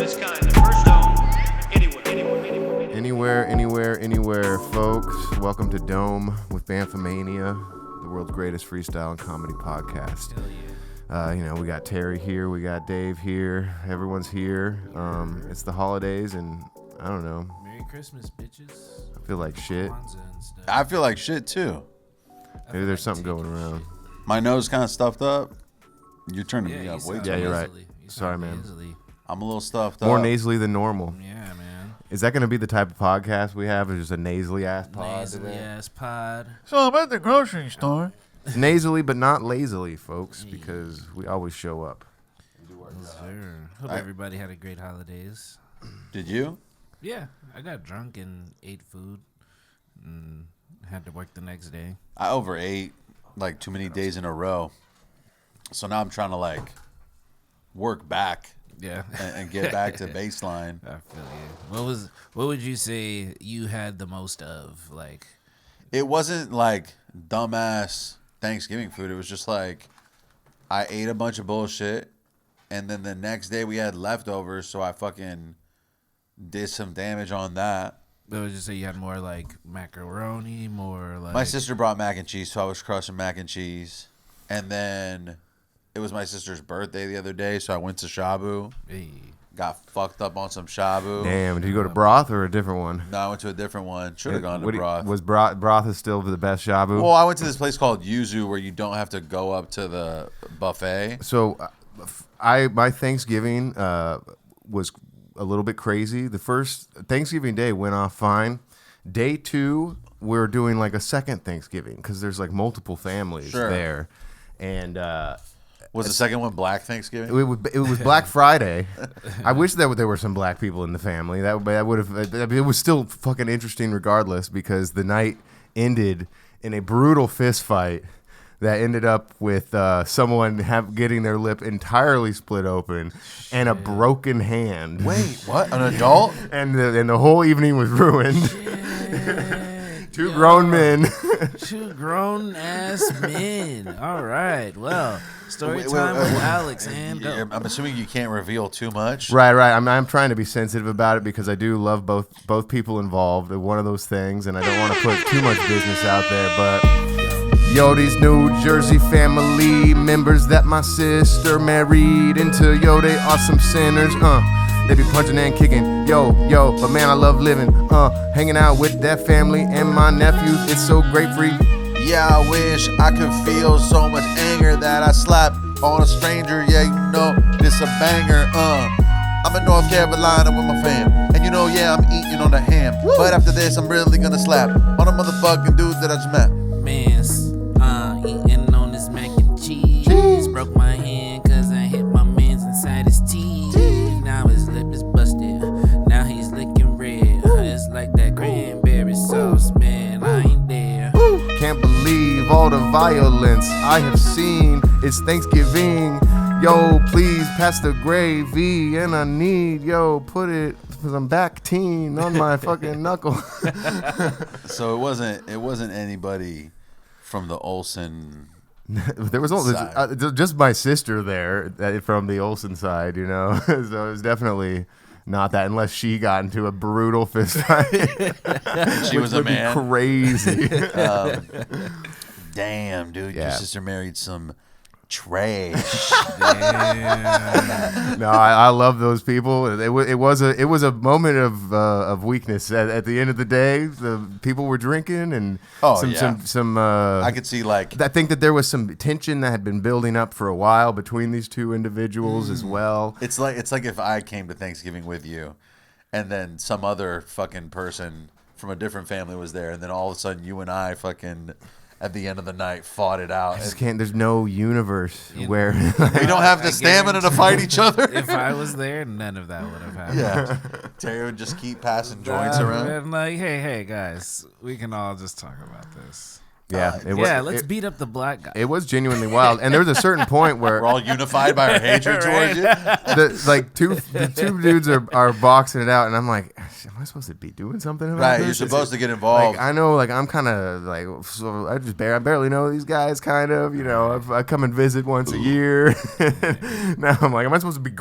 this kind. The first dome Anywhere, folks. Welcome to Dome with Bamfomania, the world's greatest freestyle and comedy podcast. Hell yeah. We got Terry here, we got Dave here, everyone's here. It's the holidays, and I don't know. Merry Christmas, bitches. I feel like shit. Kwanzaa and stuff. I feel like shit too. Maybe there's something going around. My nose kind of stuffed up. You're turning me you up way sound too Yeah, you're much. right. nasally. You Sorry, sound man. nasally. I'm a little stuffed up. More nasally than normal. Yeah, man. Is that going to be the type of podcast we have? Or just a nasally ass pod Nasally today? ass pod. So I'm at the grocery store. Nasally, but not lazily, folks, because we always show up. Sure. Hope everybody had a great holidays. Did you? Yeah, I got drunk and ate food and had to work the next day. I overate like too many days in a row. So now I'm trying to like work back Yeah. and get back to baseline. I feel you. What would you say you had the most of? Like, It wasn't like dumbass Thanksgiving food. It was just like I ate a bunch of bullshit, and then the next day we had leftovers, so I fucking did some damage on that. what would you say you had more like macaroni, more like My sister brought mac and cheese, so I was crushing mac and cheese. And then it was my sister's birthday the other day, so I went to Shabu. Hey. Got fucked up on some Shabu. Damn, did you go to broth or a different one? No, I went to a different one. Should have gone to broth. Was broth is still the best shabu? Well, I went to this place called Yuzu where you don't have to go up to the buffet. So, my Thanksgiving was a little bit crazy. The first Thanksgiving day went off fine. Day 2, we're doing like a second Thanksgiving because there's like multiple families Sure. there, and Was the second one Black Thanksgiving? it was Black Friday. I wish that there were some black people in the family. That would have. It was still fucking interesting regardless because the night ended in a brutal fist fight that ended up with someone getting their lip entirely split open and a broken hand. Wait, what? An adult? And the whole evening was ruined. Two grown men. Two grown ass men. All right. Well, story Wait, time wait, with wait. Alex and Dope. I'm assuming you can't reveal too much. Right. I'm trying to be sensitive about it because I do love both people involved. One of those things, and I don't want to put too much business out there. But yo, these New Jersey family members that my sister married into, yo, they are some sinners. They be punching and kicking, yo, but man, I love living, hanging out with that family and my nephews. It's so great free. Yeah, I wish I could feel so much anger that I slap on a stranger. Yeah, you know, this a banger. I'm in North Carolina with my fam. And you know, yeah, I'm eating on the ham. But after this, I'm really gonna slap on a motherfucking dude that I just met. Man's eating on this mac and cheese. Broke my hand cause I hit my man's inside his teeth. Now his lip is busted. Now he's licking red. It's like that cranberry sauce, man. I ain't there. Can't believe all the violence I have seen. It's Thanksgiving. Yo, please pass the gravy. And I need, put some Bactine on my fucking knuckle. So it wasn't anybody from the Olsen. There was only just my sister there from the Olsen side, so it was definitely not that unless she got into a brutal fist fight. She was a would man. Be crazy. Damn, dude, Yeah. your sister married some trash. No, I love those people. It was a moment of weakness. At the end of the day, the people were drinking and some. I could see like I think that there was some tension that had been building up for a while between these two individuals as well. it's like if I came to Thanksgiving with you, and then some other fucking person from a different family was there, and then all of a sudden you and I fucking at the end of the night fought it out. I just can't. There's no universe where We don't have the stamina to fight each other. If I was there, none of that would have happened. Yeah, Terry would just keep passing joints around. I'm like, hey, guys, we can all just talk about this. Yeah, let's beat up the black guy. It was genuinely wild, and there was a certain point where We're all unified by our hatred towards you. the two dudes are boxing it out, and I'm like, am I supposed to be doing something about Right, this? you're supposed to get involved. Like, I know, like I'm kind of like, so I barely know these guys, kind of. You know, I come and visit once a year. Now I'm like, am I supposed to be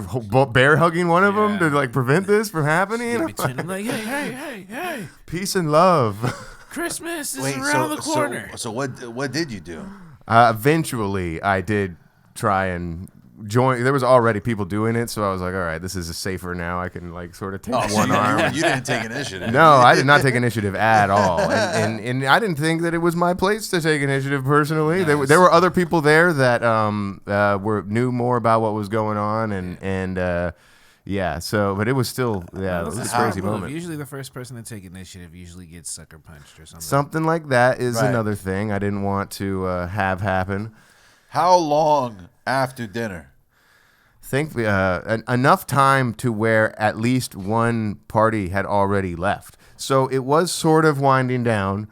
bear hugging one of them to like prevent this from happening? I'm like, hey, Peace and love. Christmas is around the corner. So what did you do? Eventually, I did try and join. There was already people doing it, so I was like, all right, this is safer now. I can like sort of take one arm. You didn't take initiative. No, I did not take initiative at all, and I didn't think that it was my place to take initiative personally. Nice. There were other people there that knew more about what was going on, and yeah. So, but it was still it was a crazy moment. Usually, the first person to take initiative usually gets sucker punched or something. Something like that is Right. another thing I didn't want to have happen. How long after dinner? Think enough time to where at least one party had already left. So it was sort of winding down,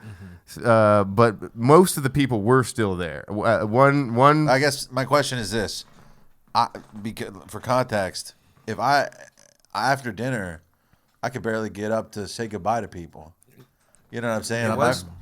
but most of the people were still there. One. I guess my question is this: because for context, if after dinner, I could barely get up to say goodbye to people. You know what I'm saying?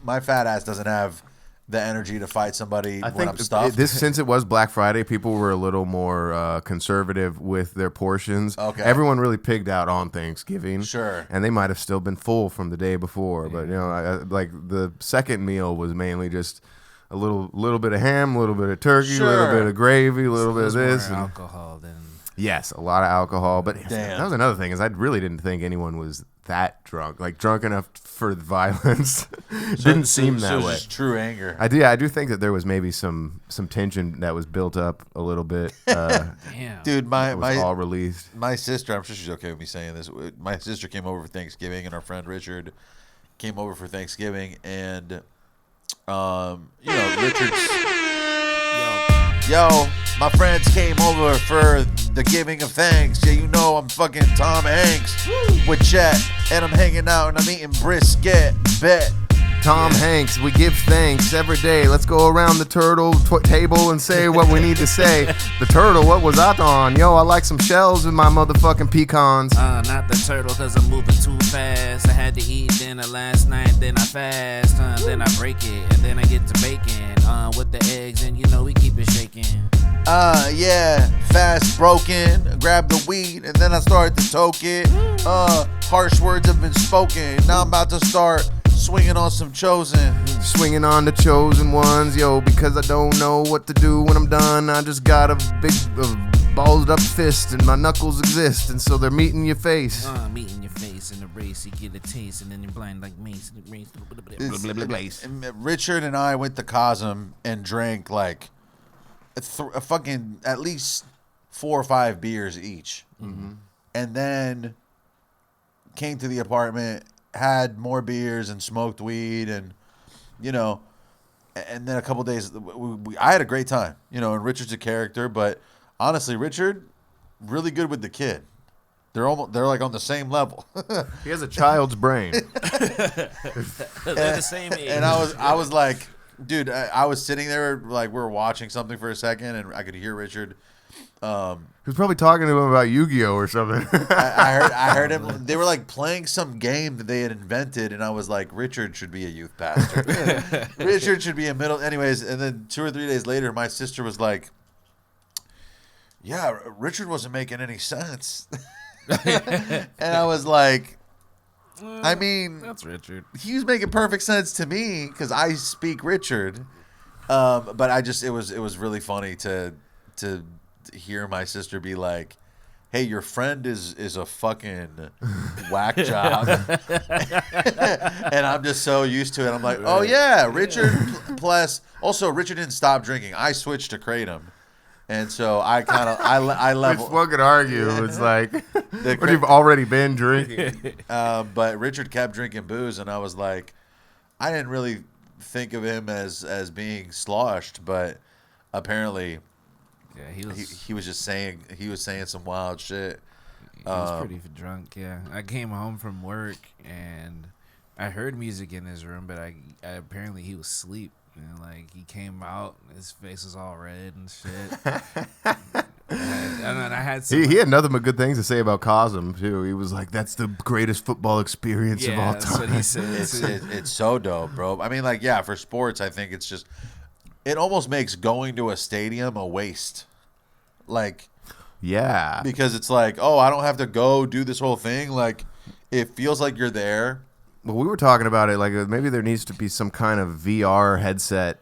My fat ass doesn't have the energy to fight somebody when I'm stuffed. Since it was Black Friday, people were a little more conservative with their portions. Okay. Everyone really pigged out on Thanksgiving. Sure. And they might have still been full from the day before, but you know, like the second meal was mainly just a little bit of ham, a little bit of turkey, a little bit of gravy, a little bit of this, more and alcohol than. yes, a lot of alcohol. But Damn. that was another thing, is I really didn't think anyone was that drunk, like drunk enough for violence. Didn't seem that way. Just true anger. I do think that there was maybe some tension that was built up a little bit. Damn. Dude, That was all released. my sister, I'm sure she's okay with me saying this. My sister came over for Thanksgiving, and our friend Richard came over for Thanksgiving, and you know, Richard's yo, my friends came over for the giving of thanks. Yeah, you know I'm fucking Tom Hanks with Chet, and I'm hanging out and I'm eating brisket. Bet. Tom Hanks, we give thanks every day. Let's go around the turtle table and say what we need to say. The turtle, what was that on? Yo, I like some shells in my motherfucking pecans. Not the turtle, cause I'm moving too fast. I had to eat dinner last night, then I fast. Then I break it, and then I get to bacon. With the eggs, and you know we keep it shaking. Yeah, fast broken. Grab the weed, and then I started to toke it. Harsh words have been spoken. Now I'm about to start swinging on some chosen. Swinging on the chosen ones, yo, because I don't know what to do when I'm done. I just got a big balled up fist and my knuckles exist, and so they're meeting your face. Meeting your face in the race, you get a taste, and then you're blind like Mace. Richard and I went to Cosm and drank like a fucking at least 4 or 5 beers each. Mm-hmm. And then came to the apartment, had more beers and smoked weed, and you know, and then a couple days I had a great time, you know. And Richard's a character, but honestly, Richard really good with the kid. They're like on the same level. He has a child's brain. They're the same age. And I was like, dude, I was sitting there like we were watching something for a second, and I could hear Richard. He was probably talking to him about Yu-Gi-Oh or something. I heard him. They were like playing some game that they had invented, and I was like, Richard should be a youth pastor. Richard should be a middle. Anyways, and then 2 or 3 days later, my sister was like, yeah, Richard wasn't making any sense. And I was like, I mean, that's Richard. He was making perfect sense to me because I speak Richard. But it was really funny to hear my sister be like, hey, your friend is a fucking whack job. And I'm just so used to it. I'm like, oh yeah, Richard. Plus, also Richard didn't stop drinking. I switched to Kratom. And so I kind of I level. Which one could argue? It's like, but you've already been drinking. But Richard kept drinking booze, and I was like, I didn't really think of him as being sloshed, but apparently, yeah, he was just saying some wild shit. He was pretty drunk. Yeah, I came home from work and I heard music in his room, but I apparently he was asleep. And like he came out, his face was all red and shit. And then I had some, He had nothing but good things to say about Cosm too. He was like, "That's the greatest football experience of all that's time." what he said. It's so dope, bro. I mean, like, yeah, for sports, I think it's just, it almost makes going to a stadium a waste. Like, Yeah, because it's like, oh, I don't have to go do this whole thing. Like, it feels like you're there. well, we were talking about it. Like maybe there needs to be some kind of VR headset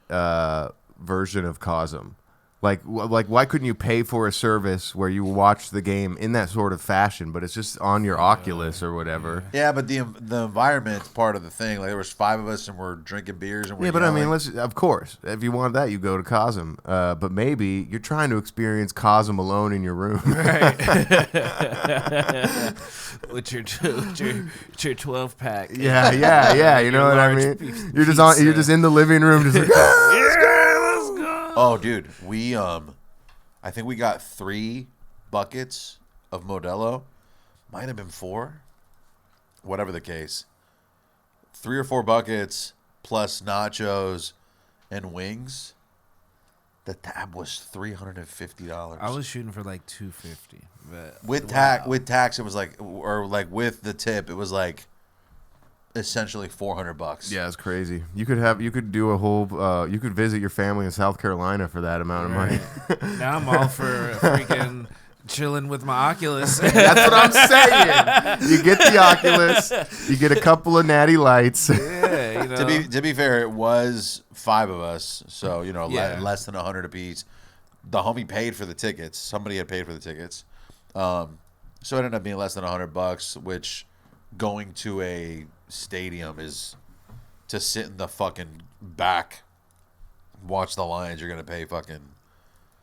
version of Cosm. Like why couldn't you pay for a service where you watch the game in that sort of fashion, but it's just on your Oculus or whatever? Yeah, but the environment's part of the thing. Like, there was 5 of us and we're drinking beers and we're Yeah, but I mean, yelling. of course, if you want that, you go to Cosm. But maybe you're trying to experience Cosm alone in your room. Right. with your 12 pack. Yeah. You know what I mean? You're just in the living room, just like, Let's go. Oh, dude, we I think we got 3 buckets of Modelo. Might have been 4. Whatever the case. 3 or 4 buckets plus nachos and wings. The tab was $350. I was shooting for like $250, but with tax it was like, or like with the tip it was like essentially $400. yeah, it's crazy. You could do a whole, you could visit your family in South Carolina for that amount of money. Now I'm all for freaking chilling with my Oculus. That's what I'm saying. You get the Oculus, you get a couple of natty lights. Yeah, you know. To be fair, it was 5 of us, so you know, less than 100 apiece. The homie paid for the tickets. Somebody had paid for the tickets, so it ended up being less than $100, which going to a stadium is to sit in the fucking back, watch the Lions. You're gonna pay fucking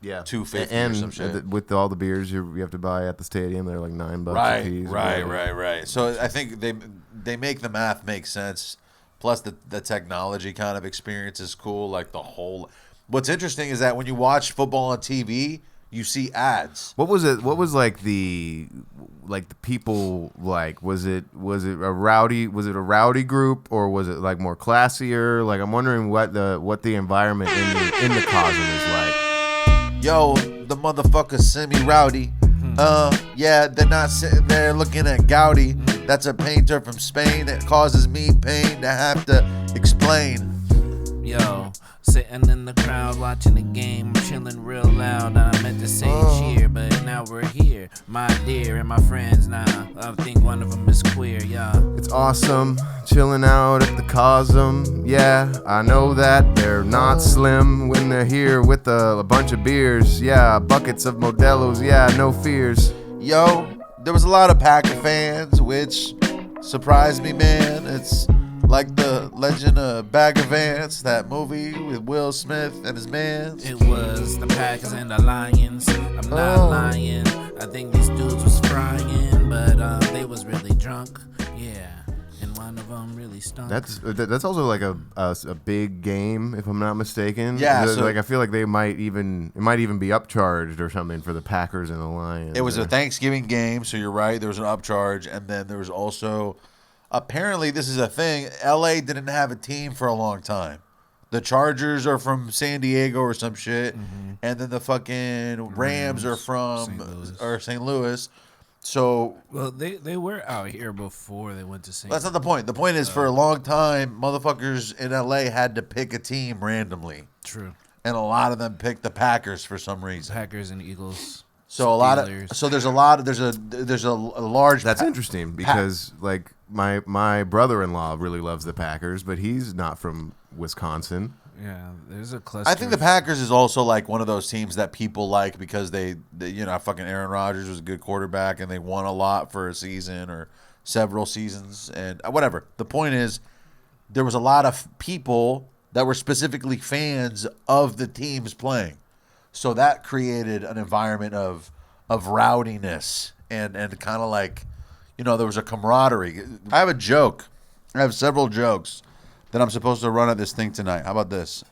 Yeah, $250 and or some shit. with all the beers you have to buy at the stadium, they're like $9 a piece. Right. So I think they make the math make sense. Plus the technology kind of experience is cool. Like the whole. What's interesting is that when you watch football on TV, you see ads. What was it? What was like the people like? Was it a rowdy? Was it a rowdy group or was it like more classier? Like I'm wondering what the environment in the Cosm is like. Yo, the motherfuckers semi-rowdy. Yeah, they're not sitting there looking at Gaudi. That's a painter from Spain that causes me pain to have to explain. Yo, sitting in the crowd watching the game, chilling real loud. I meant to say cheer, but now we're here, my dear and my friends. Now I think one of them is queer. Yeah, It's awesome, chilling out at the Cosm. Yeah, I know that they're not slim when they're here with a bunch of beers. Yeah, buckets of Modelos. Yeah, no fears. Yo, there was a lot of Packer fans, which surprised me, man. It's like the Legend of Bagger Vance, that movie with Will Smith and his mans. it was the Packers and the Lions. I'm not lying. I think these dudes was frying, but they was really drunk. Yeah, and one of them really stunk. That's also like a big game, if I'm not mistaken. Yeah, So, so- like I feel like it might even be upcharged or something for the Packers and the Lions. It was a Thanksgiving game, so you're right. There was an upcharge, and then there was also, apparently this is a thing, LA didn't have a team for a long time. The Chargers are from San Diego or some shit, and then the fucking Rams are from St. Louis. So Well, they were out here before they went to St. that's not the point. The point is, for a long time, motherfuckers in LA had to pick a team randomly, True. and a lot of them picked the Packers for some reason. Packers and Eagles. So a lot Steelers. of there's a large. That's interesting because like my brother-in-law really loves the Packers, but he's not from Wisconsin. Yeah, there's a cluster. I think the Packers is also like one of those teams that people like because they you know, fucking Aaron Rodgers was a good quarterback and they won a lot for a season or several seasons and whatever. The point is, there was a lot of people that were specifically fans of the teams playing, so that created an environment of rowdiness and kind of like, you know, there was a camaraderie. I have a joke. I have several jokes that I'm supposed to run at this thing tonight. How about this?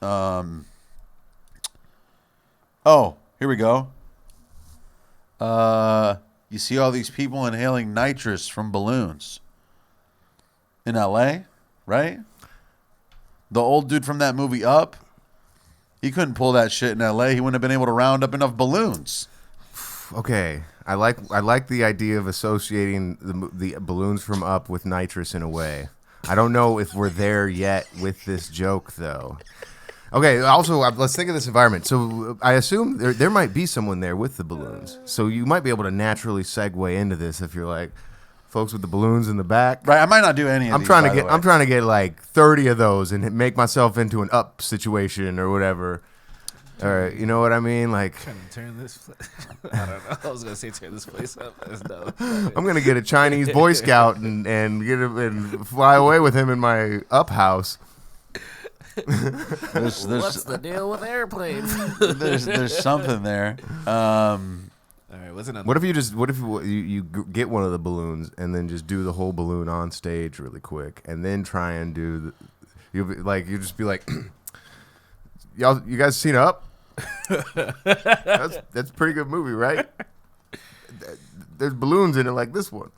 Oh, here we go. You see all these people inhaling nitrous from balloons in LA, right? The old dude from that movie Up, He couldn't pull that shit in L.A. He wouldn't have been able to round up enough balloons. Okay, I like the idea of associating the balloons from Up with nitrous in a way. I don't know if we're there yet with this joke though. Okay, also let's think of this environment. So I assume there might be someone there with the balloons. So you might be able to naturally segue into this if you're like folks with the balloons in the back. Right, I might not do any of these. I'm trying to get like 30 of those and make myself into an Up situation or whatever. All right, you know what I mean? Like, Trying to turn this. I don't know. I was gonna say turn this place up. That's dumb. I'm gonna get a Chinese Boy Scout and get him and fly away with him in my Up house. What's the deal with airplanes? there's something there. All right, what's another? What if you get one of the balloons and then just do the whole balloon on stage really quick and then try and do you just be like, you guys seen Up? That's a pretty good movie, right? There's balloons in it like this one.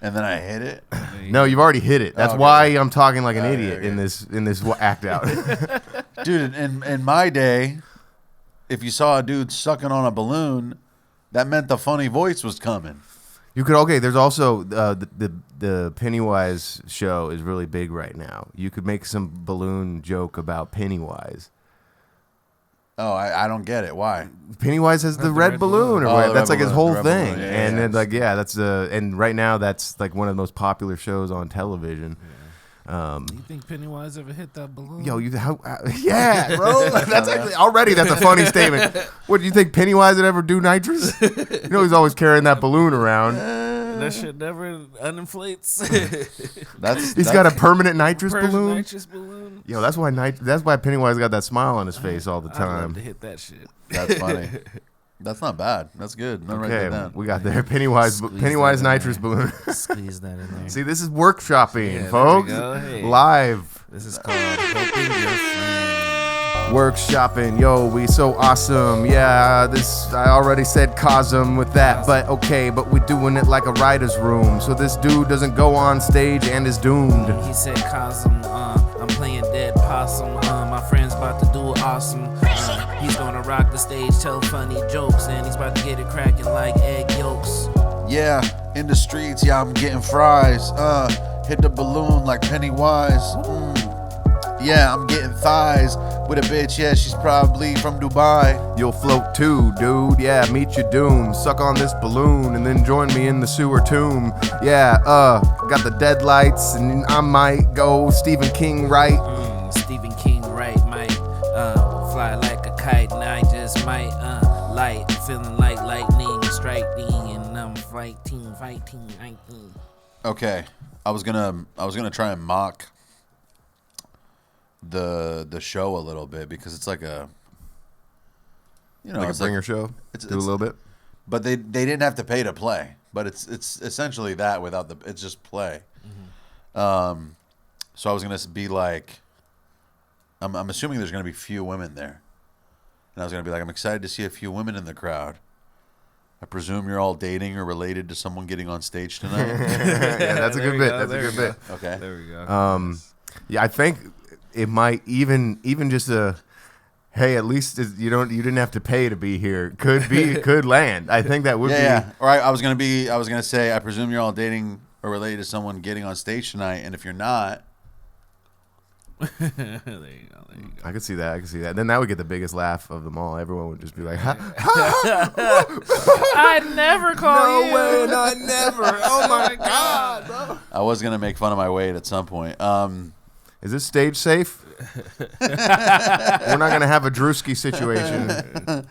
And then I hit it. No, you've already hit it. That's okay. why I'm talking like an idiot okay. in this act out. Dude, in my day, if you saw a dude sucking on a balloon, that meant the funny voice was coming. You could There's also the Pennywise show is really big right now. You could make some balloon joke about Pennywise. Oh, I don't get it. Why? Pennywise has the red balloon, or what? That's like his whole thing. Balloon. And then that's and right now that's like one of the most popular shows on television. You think Pennywise ever hit that balloon? Yo, yeah, bro. That's a funny statement. What do you think Pennywise would ever do nitrous? You know he's always carrying that balloon around. That shit never uninflates. He's got a permanent nitrous balloon. Nitrous balloon. Yo, that's why Pennywise got that smile on his face all the I'd love time. to hit that shit. That's funny. That's not bad. That's good. No, write that Okay, down. we got there. Pennywise that nitrous in balloon. Squeeze that in there. See, this is workshopping, Yeah, there we folks. go. Hey. Live. This is called Helping Your Friend. Workshopping, yo, we so awesome. Yeah, I already said Cosm with that, but okay, but we're doing it like a writer's room. So this dude doesn't go on stage and is doomed. He said Cosm, I'm playing dead possum. My friend's about to do awesome. He's gonna rock the stage, tell funny jokes, and he's about to get it cracking like egg yolks. Yeah, in the streets, yeah, I'm getting fries. Hit the balloon like Pennywise. Yeah, I'm getting thighs with a bitch. Yeah, she's probably from Dubai. You'll float too, dude. Yeah, meet your doom. Suck on this balloon and then join me in the sewer tomb. Yeah, got the deadlights and I might go Stephen King right. Stephen King right, might fly like a kite, and I just might light, feeling like lightning striking, and I'm fighting. Okay, I was gonna try and mock the show a little bit because it's like a Like a bringer show. It's Do a little bit. But they didn't have to pay to play. But it's essentially that without it's just play. So I was gonna be like, I'm assuming there's gonna be few women there, and I was gonna be like, I'm excited to see a few women in the crowd. I presume you're all dating or related to someone getting on stage tonight. Yeah, that's a good bit. That's a good bit. Okay. There we go. Yeah, I think it might even just hey, at least you didn't have to pay to be here. Could land. I think that would be. Yeah. All right. I was gonna say, I presume you're all dating or related to someone getting on stage tonight, and if you're not, There you go. I could see that. Then that would get the biggest laugh of them all. Everyone would just be like, "Ha, I'd never call you. no way, not never. Oh my god, bro." I was gonna make fun of my weight at some point. Is this stage safe? We're not gonna have a Drewski situation.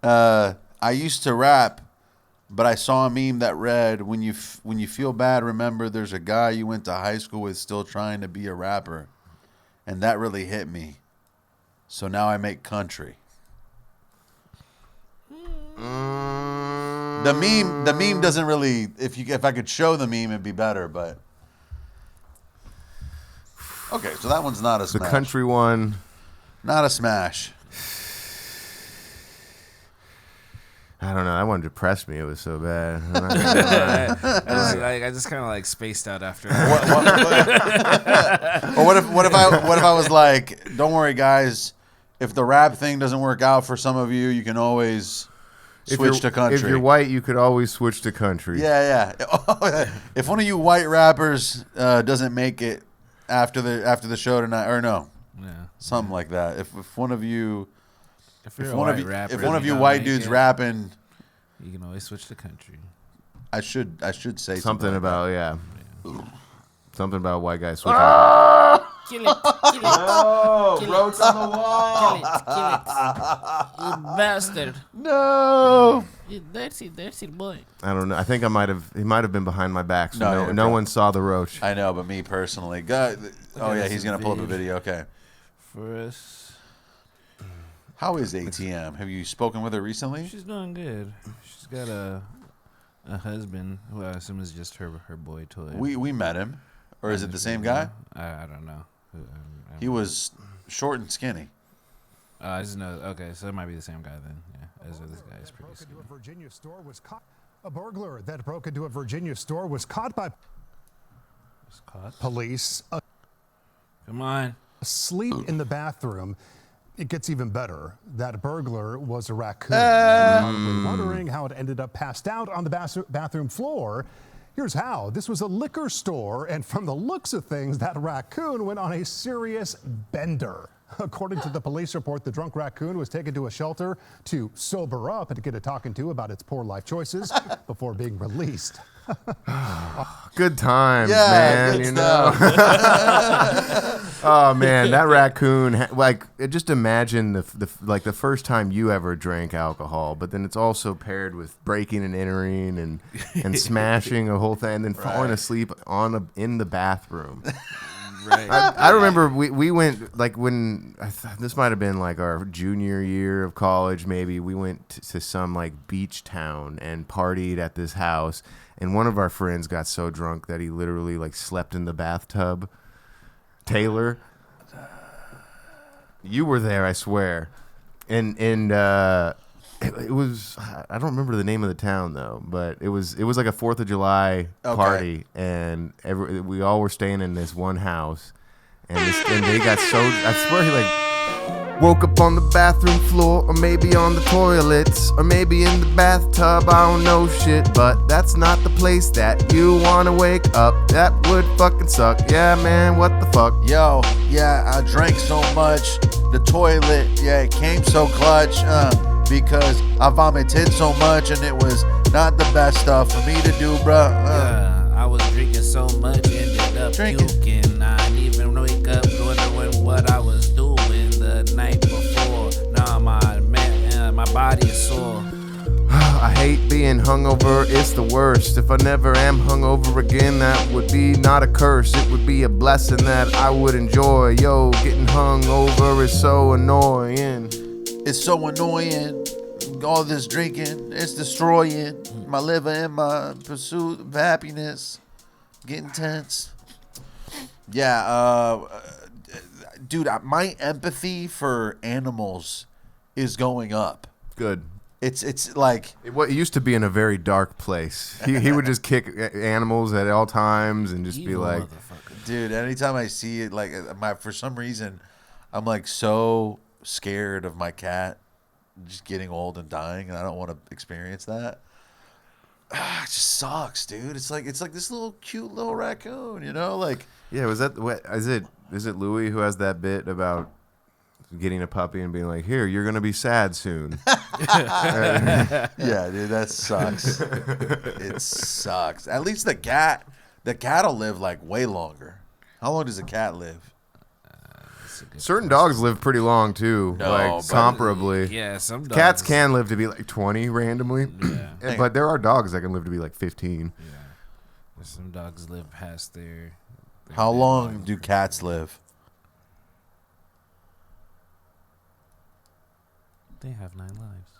I used to rap, but I saw a meme that read, when you feel bad, remember there's a guy you went to high school with still trying to be a rapper. And that really hit me. So now I make country. The meme doesn't really, if I could show the meme it'd be better, but okay, so that one's not a smash. The country one. Not a smash. I don't know. That one depressed me. It was so bad. I just kind of like spaced out after. Or what if I was like, don't worry guys, if the rap thing doesn't work out for some of you, you can always switch to country. If you're white, you could always switch to country. Yeah. If one of you white rappers doesn't make it after the show tonight, or no, something like that. If one of you, if one of you white dudes rapping, you can always switch to country. I should say something like about that. something about white guys switching. Kill it. Oh, roach on the wall. Kill it. You bastard. No. You dirty boy. I don't know. I think he might have been behind my back, so no bro. one saw the roach. I know, but me personally, God. Oh yeah, he's gonna pull up a video. Okay. For us. How is ATM? Have you spoken with her recently? She's doing good. She's got a husband who I assume is just her boy toy. We met him, or is it the same guy? I don't know. He was short and skinny. I just know. Okay, so it might be the same guy then. Yeah, this guy is pretty skinny. A burglar that broke into a Virginia store was caught by police. Come on. Asleep in the bathroom. It gets even better. That burglar was a raccoon. Probably wondering how it ended up passed out on the bathroom floor. Here's how. This was a liquor store, and from the looks of things, that raccoon went on a serious bender. According to the police report, the drunk raccoon was taken to a shelter to sober up and to get a talking to about its poor life choices before being released. Good times, man. You know. Oh man, that raccoon. Just imagine the first time you ever drank alcohol, but then it's also paired with breaking and entering and smashing a whole thing, and then falling asleep in the bathroom. Right. I remember we went this might have been like our junior year of college. Maybe we went to some like beach town and partied at this house. And one of our friends got so drunk that he literally like slept in the bathtub. Taylor, you were there, I swear. And it was, I don't remember the name of the town though, but it was like a 4th of July party, and we all were staying in this one house, and they got so, I swear he like woke up on the bathroom floor, or maybe on the toilets, or maybe in the bathtub. I don't know shit, but that's not the place that you wanna wake up. That would fucking suck. Yeah, man, what the fuck? Yo, yeah, I drank so much. The toilet, yeah, it came so clutch. Because I vomited so much and it was not the best stuff for me to do, bruh. Yeah, I was drinking so much, ended up puking. I didn't even wake up wondering what I was doing the night before. Now my body is sore. I hate being hungover, it's the worst. If I never am hungover again, that would be not a curse. It would be a blessing that I would enjoy. Yo, getting hungover is so annoying. It's so annoying. All this drinking, it's destroying my liver and my pursuit of happiness. Getting tense. Yeah, dude, my empathy for animals is going up. Good. It's like it used to be in a very dark place. He would just kick animals at all times and just be like, dude, anytime I see it, like for some reason, I'm like so scared of my cat just getting old and dying, and I don't want to experience that. It just sucks, dude. It's like this little cute little raccoon, you know? Like, yeah, was that what is it Louis who has that bit about getting a puppy and being like, here, you're gonna be sad soon? Yeah, dude, that sucks. It sucks. At least the cat'll live like way longer. How long does a cat live? Certain dogs live pretty long too, comparably. Yeah, some dogs. Cats can live to be like 20 randomly, Yeah. but there are dogs that can live to be like 15. Yeah, some dogs live past their How long do cats live? They have 9 lives.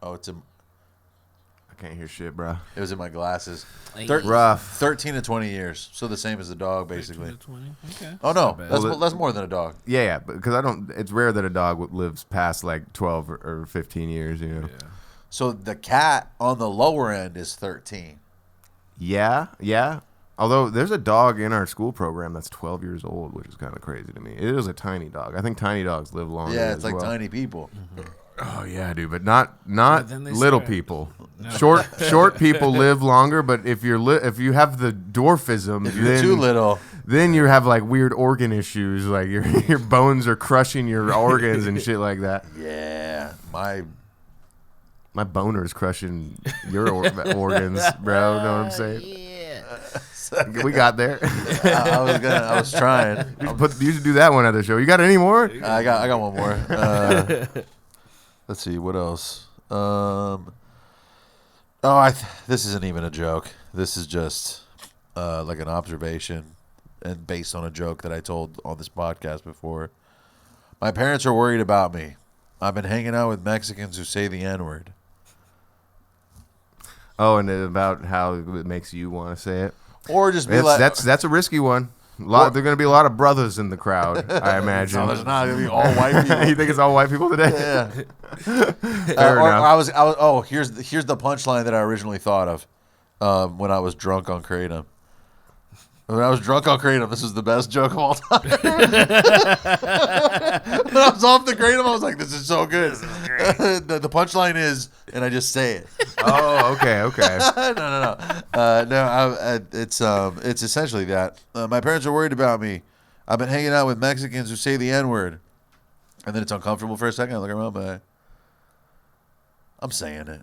Oh, I can't hear shit, bro. It was in my glasses. Rough. 13 to 20 years. So the same as a dog, basically. 13 to 20. Okay. Oh, no. That's That's more than a dog. Yeah, because it's rare that a dog lives past like 12 or 15 years, you know. Yeah. So the cat on the lower end is 13. Yeah. Although there's a dog in our school program that's 12 years old, which is kind of crazy to me. It is a tiny dog. I think tiny dogs live longer. Yeah, it's as like well. tiny people. Oh yeah, dude, but not then they little start- people. Short people live longer, but if if you have the dwarfism, If you're then, too little. then you have like weird organ issues, like your bones are crushing your organs and shit like that. Yeah, My boner's crushing your organs, bro. Know what I'm saying? We got there. I was trying. You should do that one other show. You got any more? I got one more. Let's see what else. This isn't even a joke. This is just like an observation and based on a joke that I told on this podcast before. My parents are worried about me. I've been hanging out with Mexicans who say the N-word. Oh, and about how it makes you want to say it. Or just be like... That's a risky one. There are going to be a lot of brothers in the crowd, I imagine. No, there's not going to be all white people. You think it's all white people today? Yeah. Fair enough. Here's the punchline that I originally thought of when I was drunk on Kratom. When I was drunk on Kratom, this was the best joke of all time. When I was off the Kratom, I was like, this is so good. The punchline is, and I just say it. Oh, okay. It's essentially that. My parents are worried about me. I've been hanging out with Mexicans who say the N-word. And then it's uncomfortable for a second. I look around, but I'm saying it.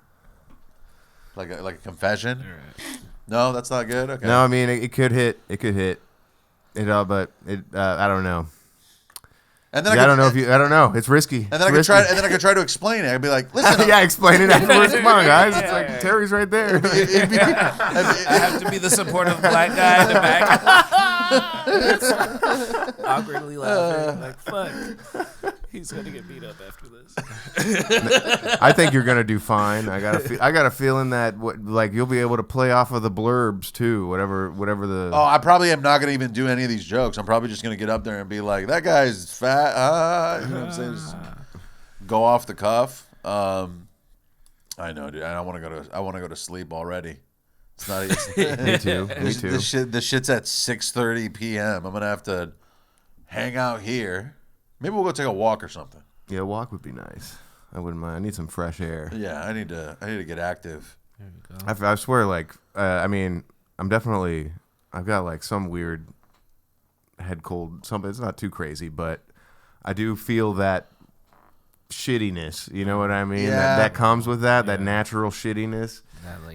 Like a confession? No, that's not good? Okay. No, I mean, it could hit. It could hit. I don't know. And then I don't know. It's risky. And then I could try to explain it. I'd be like, listen. Yeah, explain it afterwards. Come on, guys. It's like Terry's right there. I have to be the supportive black guy in the back. Awkwardly laughing. Like, fuck. He's going to get beat up after this. I think you're gonna do fine. I got a feeling that you'll be able to play off of the blurbs too. Whatever the. Oh, I probably am not gonna even do any of these jokes. I'm probably just gonna get up there and be like, "That guy's fat." You know what I'm saying? Just go off the cuff. I know, dude. I want to go to sleep already. It's not. Me too. This shit's at 6:30 p.m. I'm gonna have to hang out here. Maybe we'll go take a walk or something. Yeah, a walk would be nice. I wouldn't mind. I need some fresh air. Yeah, I need to get active. There you go. I swear, I've got like some weird head cold. It's not too crazy, but I do feel that shittiness. You know what I mean? Yeah. That comes with that natural shittiness.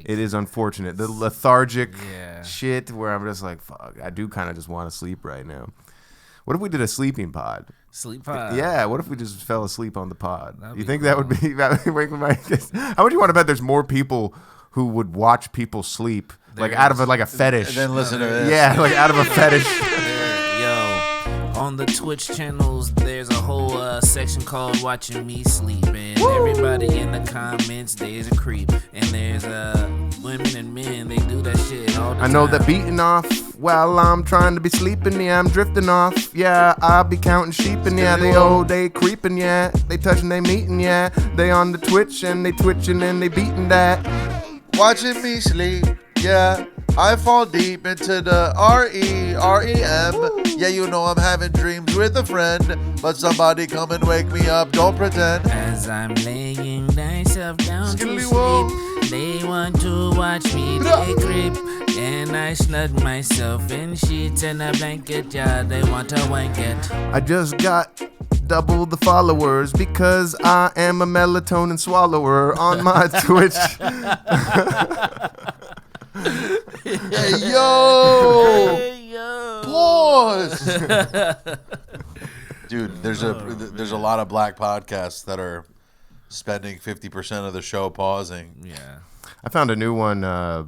It is unfortunate. The lethargic shit where I'm just like, fuck, I do kind of just want to sleep right now. What if we did a sleeping pod? Sleep pod. Yeah, what if we just fell asleep on the pod? That'd You be think cool. that would be... How would you want to bet there's more people who would watch people sleep, out of a fetish? And then listen to this. Yeah, out of a fetish. On the Twitch channels, there's a whole section called Watching Me Sleep. And everybody in the comments, there's a creep. And there's women and men, they do that shit all the time. I know they're beating off while I'm trying to be sleeping. Yeah, I'm drifting off. Yeah, I'll be counting sheep. And yeah, they creeping. Yeah, they touching, they meeting. Yeah, they on the Twitch and they twitching and they beating that. Watching me sleep, yeah. I fall deep into the REM. Yeah, you know I'm having dreams with a friend. But somebody come and wake me up, don't pretend. As I'm laying myself down to Skiddly-whoa. sleep, they want to watch me, they creep. And I snug myself in sheets and a blanket, yeah, they want to wank it. I just got double the followers because I am a melatonin swallower on my Twitch. Hey, yo! Hey, yo. Pause! Dude, there's a lot of black podcasts that are spending 50% of the show pausing. Yeah. I found a new one, a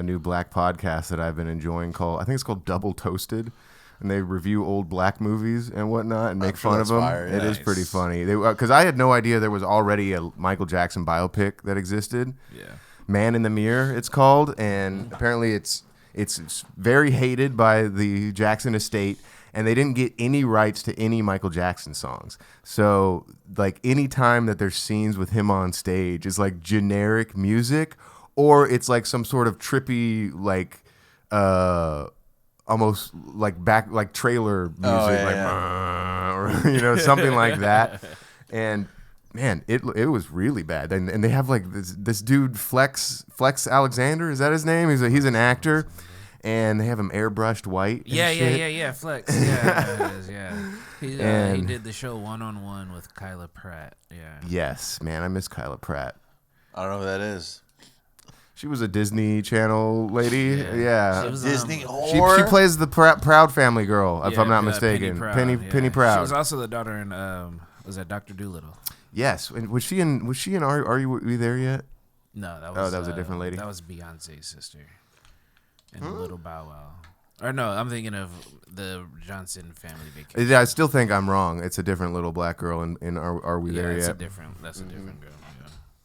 new black podcast that I've been enjoying I think it's called Double Toasted. And they review old black movies and whatnot and make fun of them. fire, It is nice. pretty funny. Because I had no idea there was already a Michael Jackson biopic that existed. Yeah. Man in the Mirror, it's called, and apparently it's very hated by the Jackson estate, and they didn't get any rights to any Michael Jackson songs. So, any time that there's scenes with him on stage, it's generic music, or it's some sort of trippy almost like trailer music, or something like that. And man, it was really bad. And they have like this dude Flex Alexander, is that his name? He's an actor, and they have him airbrushed white. Yeah. Flex. Yeah, it is, yeah. He did the show One-on-One with Kyla Pratt. Yeah. Yes, man, I miss Kyla Pratt. I don't know who that is. She was a Disney Channel lady. Yeah. She was, Disney She whore. plays the Proud Family girl, if I'm not mistaken. Penny Proud. She was also the daughter in was that Dr. Dolittle? Yes. And was she in Are You There Yet? No, that was a different lady. That was Beyonce's sister in Little Bow Wow. Or no, I'm thinking of the Johnson Family Vacation. I still think I'm wrong. It's a different little black girl in Are We There Yet? That's a different girl.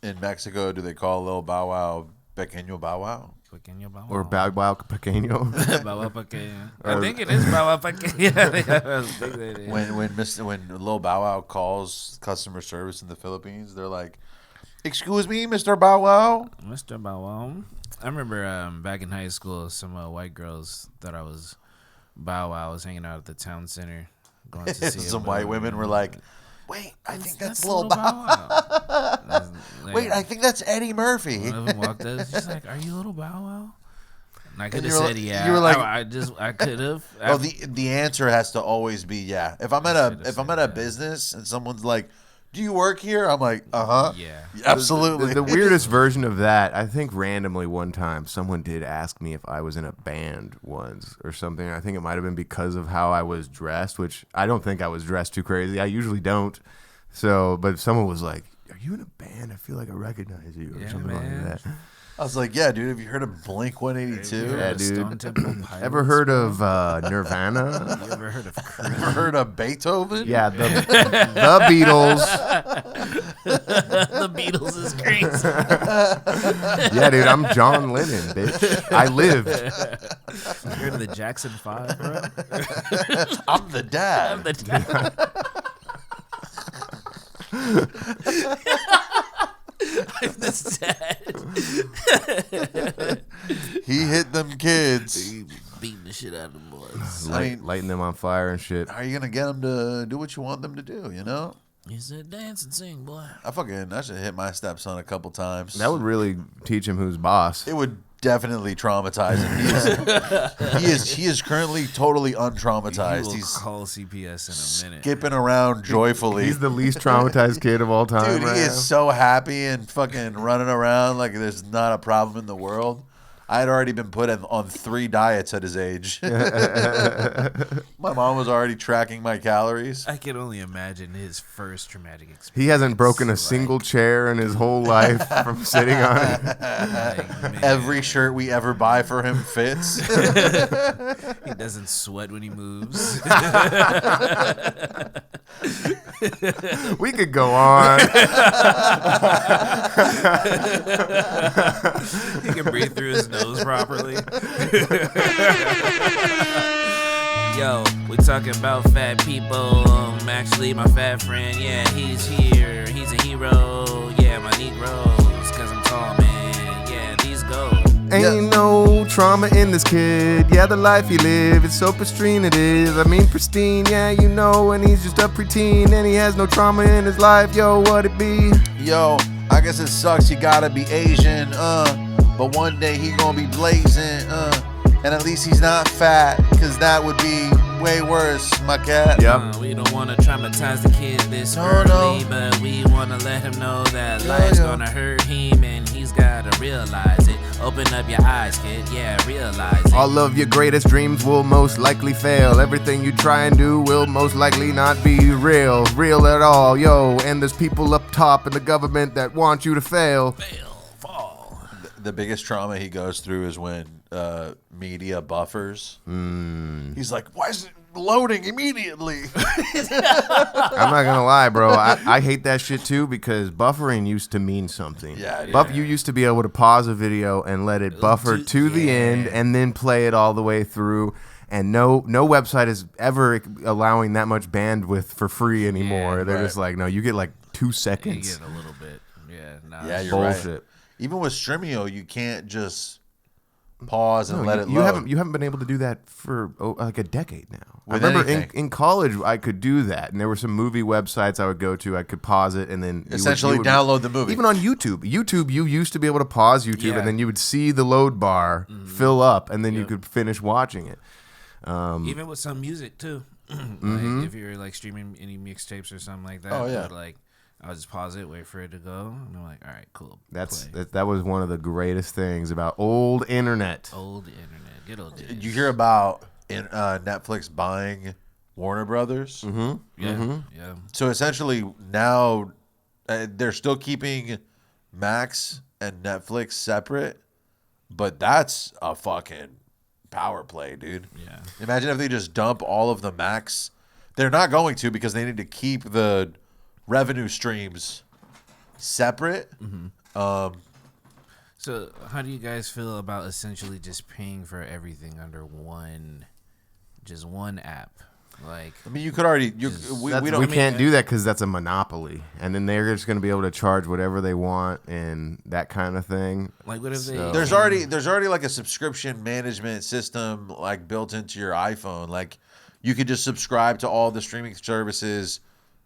Yeah. In Mexico, do they call Lil Bow Wow Pequeño Bow Wow? Pequeño Bow Wow. Or Bow Wow Pequeño? Bow Wow Pequeño. I think it is Bow Wow Pequeño. When Lil Bow Wow calls customer service in the Philippines, they're like, "Excuse me, Mr. Bow Wow." Mr. Bow Wow. I remember back in high school, some white girls thought I was Bow Wow. I was hanging out at the town center, going to see Some white women were like, "Wait, I think that's Lil Little Bow Wow." Wow. Wait, I think that's Eddie Murphy. One of them walked up. She's like, "Are you Little Bow Wow?" And I could have you were said, like- "Yeah." you were like- I could have. Oh, the answer has to always be yeah. If I'm at a business and someone's like, "Do you work here?" I'm like, Yeah. absolutely." The weirdest version of that, I think randomly one time someone did ask me if I was in a band once or something. I think it might have been because of how I was dressed, which I don't think I was dressed too crazy. I usually don't. So, but someone was like, "Are you in a band? I feel like I recognize you," or something man. like that. I was like, "Yeah, dude. Have you heard of Blink 182? Yeah, dude. Stone Temple Pilots. Ever heard of Nirvana? You ever heard of Cream? Ever heard of Beethoven?" Yeah, the Beatles. The Beatles is crazy. Yeah, dude, I'm John Lennon, bitch. I lived. You heard of the Jackson 5, bro? I'm the dad. I'm the dad. He hit them kids. Beating the shit out of them boys. I mean, Lighting them on fire and shit. how are you gonna get them to do what you want them to do? You know, He said, "Dance and sing, boy." I should hit my stepson a couple times. That would really teach him who's boss. It would definitely traumatize him. He is currently totally untraumatized. He will He's call CPS in a minute. skipping around joyfully. He's the least traumatized kid of all time. Dude, right he now. is so happy and fucking running around like there's not a problem in the world. I had already been put on 3 diets at his age. My mom was already tracking my calories. I can only imagine his first traumatic experience. He hasn't broken a Like, single chair in his whole life from sitting on it. like, man, Every shirt we ever buy for him fits. he doesn't sweat when he moves. We could go on. He can breathe through his nose properly. Yo, we talking about fat people. Actually, my fat friend, yeah, he's here. He's a hero. Yeah, my Negroes, cause I'm tall, man. Yeah, these go. Ain't no trauma in this kid. Yeah, the life he live, it's so pristine it is. I mean pristine, yeah, you know, and he's just a preteen and he has no trauma in his life. Yo, what it be? Yo, I guess it sucks he gotta be Asian, but one day he gonna be blazing, and at least he's not fat, cause that would be way worse, my cat. Yep. We don't wanna traumatize the kid this No, early, no. but we wanna let him know that life's gonna hurt him and he's gotta realize it. Open up your eyes, kid, yeah, realize it. All of your greatest dreams will most likely fail. Everything you try and do will most likely not be real at all, yo. And there's people up top in the government that want you to fail. Fail, fall. The biggest trauma he goes through is when media buffers. He's like, why is it loading immediately? I'm not gonna lie, bro. I hate that shit too because buffering used to mean something. Yeah, You used to be able to pause a video and let it buffer to the end and then play it all the way through. And no website is ever allowing that much bandwidth for free anymore. Yeah, They're right. just like, no, you get like 2 You seconds. get a little bit. Yeah, nah. Yeah, you're Bullshit. right. Even with Stremio, you can't just pause and let it you load. You haven't been able to do that for like a decade now. With I remember anything. in college I could do that, and there were some movie websites I would go to. I could pause it and then Essentially you would download the movie. Even on YouTube, you used to be able to pause YouTube, Yeah. and then you would see the load bar fill up, and then you could finish watching it. Even with some music too. Like if you're like streaming any mixtapes or something like that. Oh, yeah. But, like I'll just pause it, wait for it to go, and I'm like, all right, cool. That was one of the greatest things about old internet. Old internet, good old days. Did you hear about Netflix buying Warner Brothers? Yeah. So essentially now they're still keeping Max and Netflix separate, but that's a fucking power play, dude. Yeah. Imagine if they just dump all of the Max. They're not going to because they need to keep the revenue streams separate. So how do you guys feel about essentially just paying for everything under one app? Like, I mean, you could already. We don't. We can't do that because that's a monopoly, and then they're just going to be able to charge whatever they want and that kind of thing. like what if they? There's already like a subscription management system like built into your iPhone. Like you could just subscribe to all the streaming services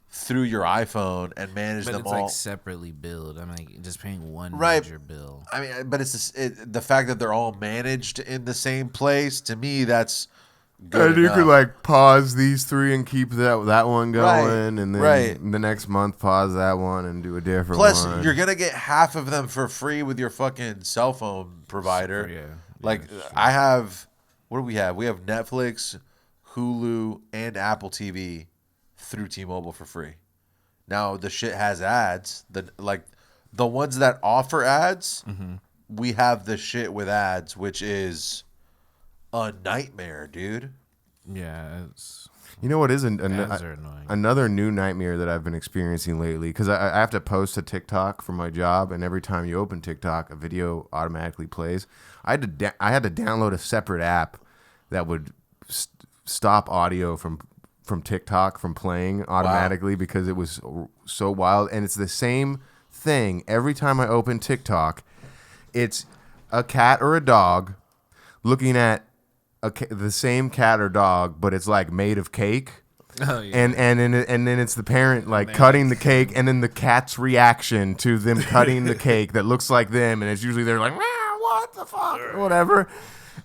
through your iPhone and manage But them it's all. like separately billed. I'm like just paying one Right. major bill. I mean, but it's the fact that they're all managed in the same place. To me, that's good And you enough. could like pause these three and keep that one going, Right, and then right. the next month pause that one and do a different Plus, one. you're gonna get half of them for free with your fucking cell phone provider. Yeah. Like I have, what do we have? We have Netflix, Hulu, and Apple TV through T-Mobile for free. Now the shit has ads. The ones that offer ads, we have the shit with ads, which is a nightmare, dude. Yeah, it's You know what is ads are annoying. another new nightmare that I've been experiencing lately? Because I have to post to TikTok for my job, and every time you open TikTok, a video automatically plays. I had to download a separate app that would stop audio from TikTok from playing automatically because it was so wild. And it's the same thing every time I open TikTok. It's a cat or a dog looking at the same cat or dog, but it's like made of cake. Oh yeah. And then it's the parent like cutting the cake, and then the cat's reaction to them cutting the cake that looks like them, and it's usually they're like, what the fuck, or whatever.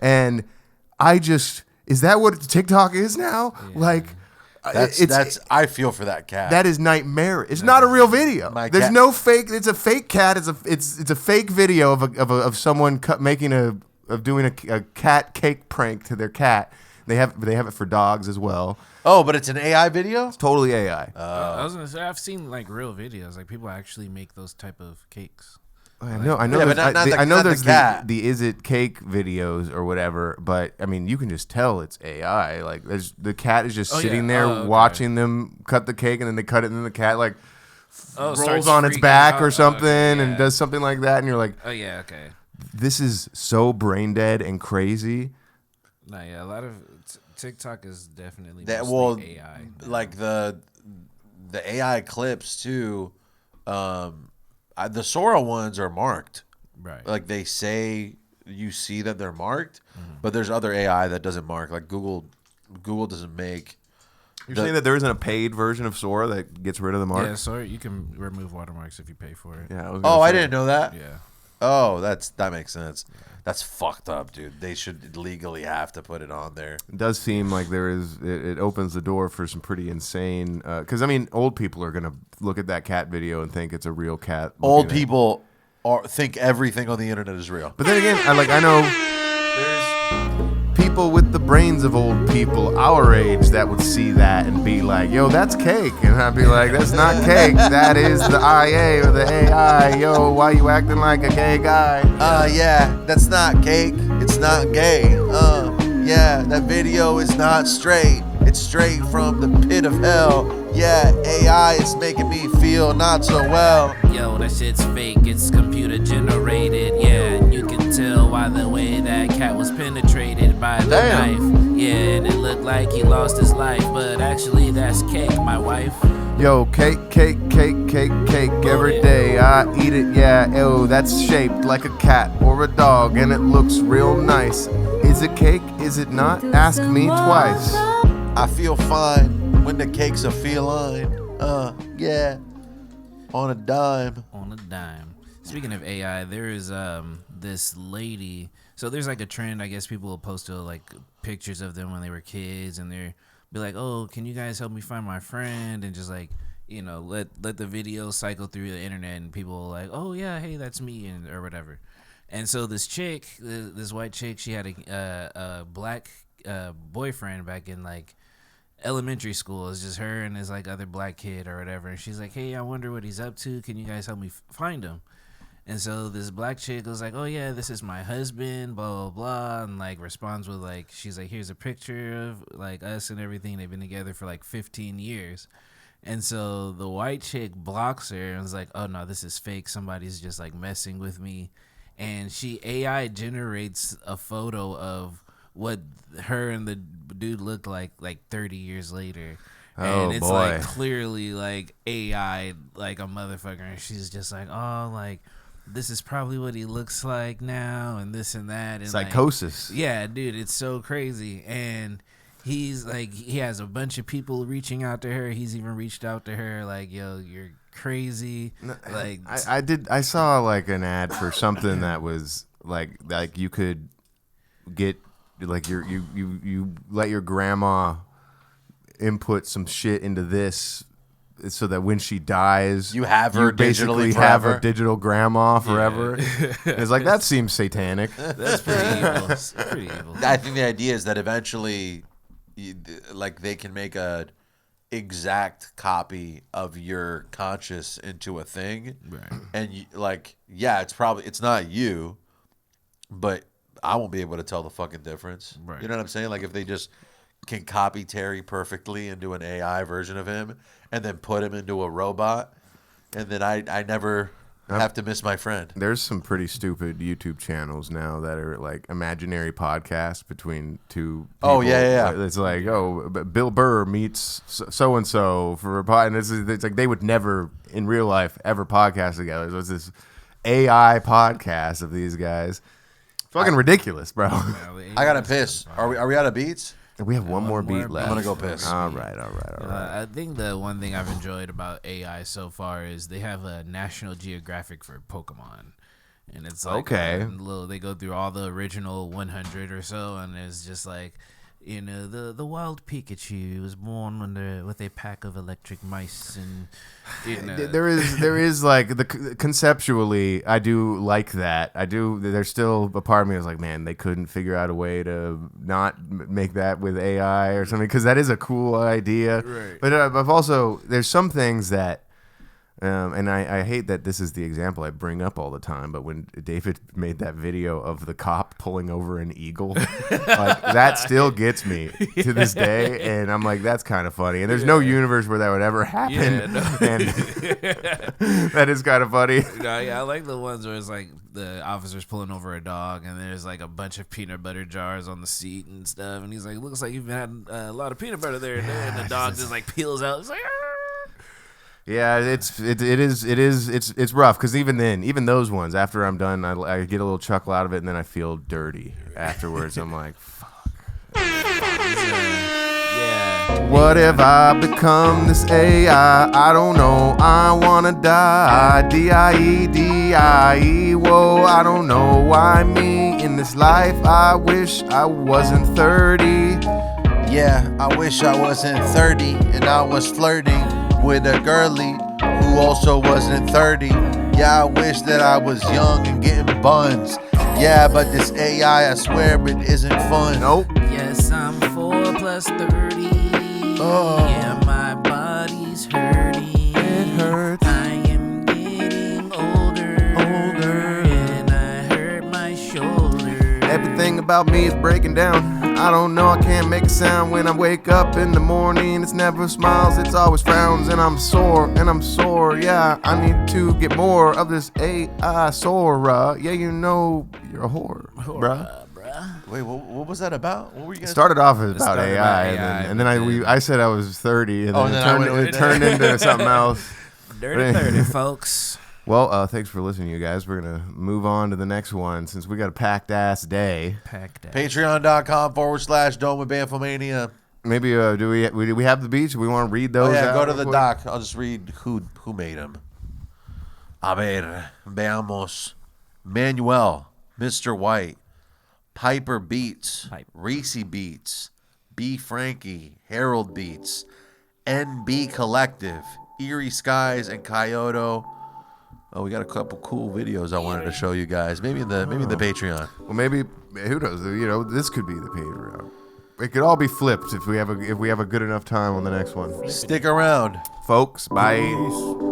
And is that what TikTok is now? Yeah. Like, I feel for that cat. that is nightmare. It's not a real video. There's cat- no fake. It's a fake cat. It's a fake video of someone doing a cat cake prank to their cat. They have it for dogs as well. Oh, but it's an AI video? It's totally AI. I was gonna say I've seen like real videos, like people actually make those type of cakes. I know. Yeah, but I know not there's the cat. the is it cake videos or whatever, but I mean you can just tell it's AI. Like the cat is just sitting there watching them cut the cake, and then they cut it, and then the cat like rolls on its back or something and does something like that, and you're like, oh yeah, okay. This is so brain dead and crazy. No, yeah, a lot of TikTok is definitely That mostly AI. like the AI clips too. The Sora ones are marked. Right. Like they say, you see that they're marked, but there's other AI that doesn't mark. Like Google doesn't make. You're saying that there isn't a paid version of Sora that gets rid of the mark? Yeah, sorry, you can remove watermarks if you pay for it. Yeah. I didn't know that. Yeah. Oh, that makes sense. Yeah. That's fucked up, dude. They should legally have to put it on there. It does seem like it opens the door for some pretty insane. Because I mean, old people are gonna look at that cat video and think it's a real cat. Old people think everything on the internet is real. But then again, I know there's people with the brains of old people our age that would see that and be like, yo, that's cake. And I'd be like, that's not cake. That is the IA or the AI. Yo, why you acting like a gay guy? Yeah, that's not cake. It's not gay. Yeah, that video is not straight. It's straight from the pit of hell. Yeah, AI is making me feel not so well. Yo, that shit's fake. It's computer generated. Yeah, and you can tell by the way that cat was penetrated by the knife. Yeah, and it looked like he lost his life, but actually that's cake, my wife. Yo, cake every day. I eat it, yeah. Oh, that's shaped like a cat or a dog, and it looks real nice. Is it cake? Is it not? Ask me twice. I feel fine when the cake's a feline. Yeah. On a dime. On a dime. Speaking of AI, there is this lady. So there's like a trend. I guess people will post like pictures of them when they were kids, and they're be like, "Oh, can you guys help me find my friend?" And just like, you know, let the video cycle through the internet, and people will like, "Oh yeah, hey, that's me," and or whatever. And so this chick, this white chick, she had a black boyfriend back in like elementary school. It's just her and this like other black kid or whatever. And she's like, "Hey, I wonder what he's up to. Can you guys help me find him?" And so this black chick was like, "Oh yeah, this is my husband, blah blah blah," and like responds with like, she's like, "Here's a picture of like us and everything. They've been together for like 15 years." And so the white chick blocks her and was like, "Oh no, this is fake. Somebody's just like messing with me." And she AI generates a photo of what her and the dude look like 30 years later. And it's like clearly like AI like a motherfucker. And she's just like, "Oh, like this is probably what he looks like now," and this and that. And Psychosis. Like, yeah, dude, it's so crazy. And he's like, he has a bunch of people reaching out to her. He's even reached out to her like, "Yo, you're crazy." Like I saw like an ad for something that was like you could get like you let your grandma input some shit into this so that when she dies, you have her basically digitally have forever. a digital grandma forever. Yeah. It's like, that seems satanic. That's pretty evil. It's pretty evil. I think the idea is that eventually, like, they can make a exact copy of your conscious into a thing, Right. and it's not you, but I won't be able to tell the fucking difference. Right. You know what I'm saying? Like, if they just can copy Terry perfectly and do an AI version of him and then put him into a robot, and then I never have to miss my friend. There's some pretty stupid YouTube channels now that are like imaginary podcasts between two people. Oh, yeah. It's like, oh, Bill Burr meets so-and-so for a pod. And it's like they would never, in real life, ever podcast together. So it's this AI podcast of these guys. Fucking ridiculous, bro. I gotta piss. Are we out of beats? We have one more beat left. I'm gonna go piss. All right. I think the one thing I've enjoyed about AI so far is they have a National Geographic for Pokemon. And it's like they go through all the original 100 or so, and it's just like, you know, the wild Pikachu was born with a pack of electric mice, and you know. there is like conceptually, I do like that. I do. There's still a part of me that's like, man, they couldn't figure out a way to not make that with AI or something, because that is a cool idea. Right. But I've also, there's some things that. And I hate that this is the example I bring up all the time, but when David made that video of the cop pulling over an eagle, like, that still gets me to this day, and I'm like, that's kind of funny. And there's no universe where that would ever happen, and that is kind of funny. Yeah, I like the ones where it's like the officer's pulling over a dog, and there's like a bunch of peanut butter jars on the seat and stuff, and he's like, "Looks like you've had a lot of peanut butter there," and the dog just like peels out. It's like, "Arr!" Yeah, it's rough, because even those ones, after I'm done, I get a little chuckle out of it, and then I feel dirty afterwards. I'm like, fuck. Yeah. What have I become, this AI? I don't know. I wanna die. D-I-E. Whoa, I don't know why me in this life. I wish I wasn't 30. Yeah, I wish I wasn't 30 and I was flirting with a girlie who also wasn't 30. Yeah, I wish that I was young and getting buns. Yeah, but this AI, I swear it isn't fun. Nope. Yes, I'm 4 plus 30. Oh. Yeah, my body's hurting. It hurts. I am getting older. And I hurt my shoulder. Everything about me is breaking down. I don't know, I can't make a sound when I wake up in the morning. It's never smiles, it's always frowns, and I'm sore. Yeah, I need to get more of this AI Sora. Yeah, you know you're a whore, bruh. Wait, what was that about? What were you It guys? started off as about started AI, about AI, and then I said I was 30, and then it turned into something else. Dirty 30, folks. Well, thanks for listening, you guys. We're gonna move on to the next one since we got a packed ass day. Patreon.com/Dome with Bamfomania. Maybe do we have the beats? We want to read those? Oh yeah, out go to real the quick? doc. I'll just read who made them. A ver, veamos. Manuel, Mr. White, Piper Beats, Reese Beats, B. Frankie, Harold Beats, NB Collective, Eerie Skies, and Kyoto. Oh, we got a couple cool videos I wanted to show you guys. Maybe in the Patreon. Well, maybe who knows? You know, this could be the Patreon. It could all be flipped if we have a good enough time on the next one. Stick around, folks. Bye.